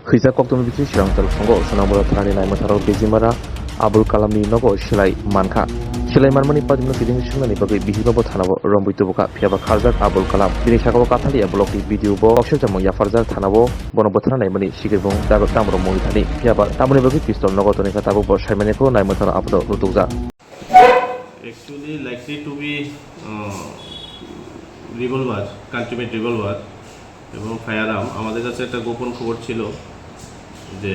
Khisa Koktum Vicky Swrangchati Songo Sunamura Tani Naimotaro Bezimara Abul Kalamni Nogo Shilai Manka Shilai Marmani Padino Feeding Swngnani Bagi Bihikno Tanabo Rombuitubuka Piaba Kharzak Abul Kalam Bini Shakawa Kathali Bloki Video Bo Okshamamo Yafarzak Tanabo Bonobotana Naimani Shigibung Dago Tamro Mohitani Piaba Tamuni Bagi Pistol Nogoto Nikatabu Bo Shaimaneko Naimotaro Abdo Rutuza. Actually likely to be revolver, country-made revolver এবং ফায়ারআর্ম। আমাদের কাছে একটা গোপন খবর ছিল যে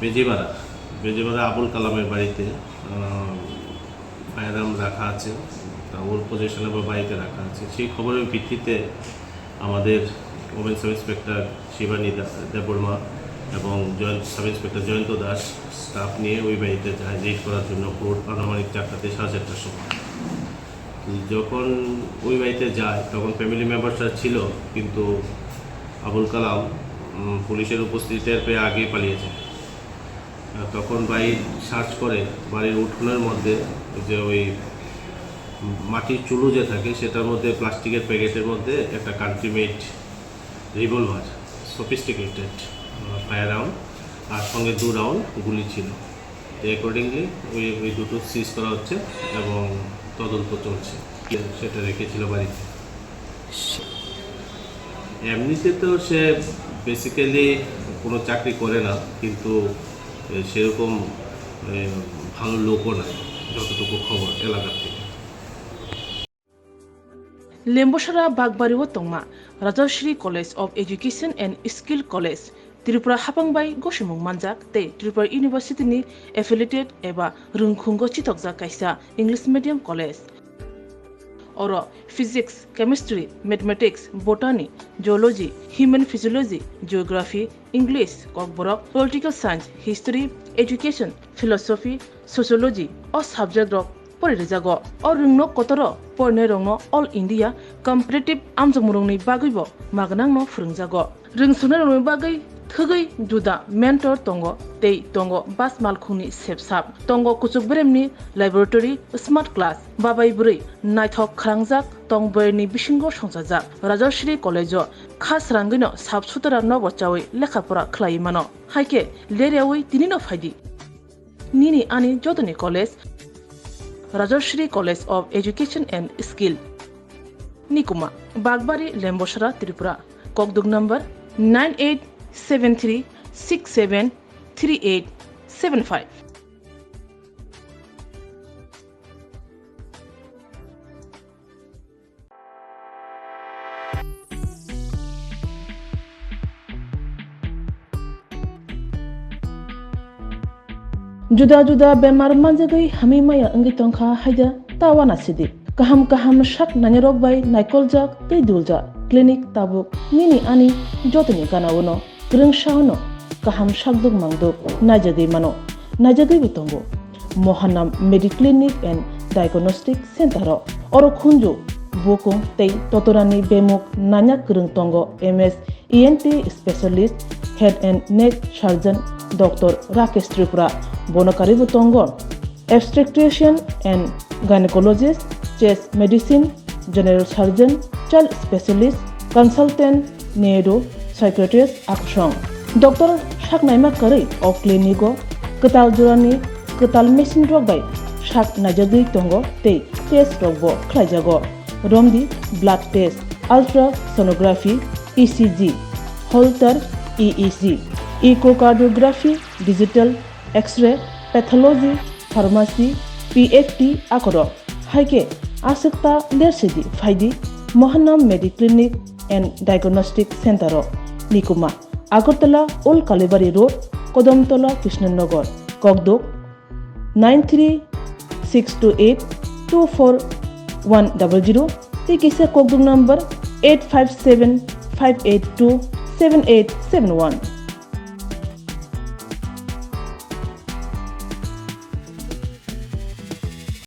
বেজেমারা আবুল কালামের বাড়িতে ফায়ারআর্ম রাখা আছে, তা ওর পজিশনে বা বাড়িতে রাখা আছে। সেই খবরের ভিত্তিতে আমাদের women sub inspector Shibani Debbarma এবং sub inspector Jayanta Das staff নিয়ে ওই বাড়িতে যায় রেড করার জন্য ভোর আনুমানিক 4টা 4:30টার সময়। যখন ওই বাড়িতে যায় তখন ফ্যামিলি মেম্বারসরা ছিল, কিন্তু আবুল কালাম পুলিশের উপস্থিতি পেয়ে আগেই পালিয়েছে। তখন বাড়ি সার্চ করে বাড়ির উঠোনের মধ্যে যে ওই মাটির চুলো যে থাকে সেটার মধ্যে প্লাস্টিকের প্যাকেটের মধ্যে একটা কান্ট্রি মেড রিভলভার, সফিস্টিকেটেড ফায়ারআর্ম আর সঙ্গে 2 রাউন্ড গুলি ছিল। অ্যাকর্ডিংলি ওই দুটো সিজ করা হচ্ছে এবং তদন্ত চলছে। সেটা রেখেছিল বাড়িতে। এমনিতে তো সে বেসিক্যালি কোনো চাকরি করে না, কিন্তু সেরকম ভালো লোকও নাই যতটুকু খবর এলাকার থেকে। লেম্বসারা বাগবাড়িও তংমা Rajshree college of education and skill college Tripura हापांबाई गसिमुं मानजाक ते त्रिपुरा यूनिवर्सिटीनि एफिलिएटेड एबा रोंखुंगो चितकजाक कायसा इंग्लिश मीडियम कलेज और physics, chemistry, mathematics, botany, geology, human physiology, geography, English, Kokborok, political science, history, education, philosophy, sociology और सब्जेक्ट रक परिरेजागो और रोंनो कतर परने रोंनो ऑल इंडिया कम्पिटिटिव आमजमुरुंनि बागैबो मागनांनो फोरोंजागो रोंसुनो रोंनो बागै थगै जुदा मेंटर तंगो तै तंगो बास मालखुंनि सेबसाब तंगो कुचुक ब्रेमनि लैबोरेटरी स्मार्ट क्लास बाबाय बुरै नायथक खालांजाक तंबरनि बिसिंगो संजाजाक राजश्री कलेजो खास रांगैनो साबसुतरा नबचावै लेखाफोरा खलाय मानो हायके लेरेवै तिनिनो फायदि निनि आनि जतनि college Rajshree college of education and skill निकुमा बागबारी लेम्बसरा त्रिपुरा ककदुक नंबर 9873673875। जुदा जुदा बेमार मानजागै हमी माया अंगी तंखा हायदा तावाना सिदि kaham kaham shak nanyarok bai naikoljaak tei duljak clinic tabuk nini ani jotoni ganawono grungshano kaham shakduk mangduk najagei mano najagei butongo mohanam mediclinic and diagnostic center oro khunju bokung tei totorani bemuk nanyak grung tongo ms ent specialist head and neck surgeon dr rakesh tripura bonokari butongo obstetrician and gynecologist, chest medicine, general surgeon, child specialist, consultant, neuro, psychiatrist, aksong. Dr. Swngnani Kari of Clinico, Ketal Jurani, Ketal Machine Drug by Shak Najagi Tongo, Te, Test Drogbo, Klajago, Romdi, Blood Test, Ultrasonography, ECG, Holter, EEG, Echocardiography, Digital, X-ray, Pathology, Pharmacy, PFT Akoro, Haike, Asekta Lersidi, Faidi, Mohanam Mediclinic and Diagnostic Center, Nikuma, Agartala, Old Kalibari Road, Kodomtola, Krishnanagar, Kogdok, 93628241100, Tikisa Kogdok number 857-582-7871.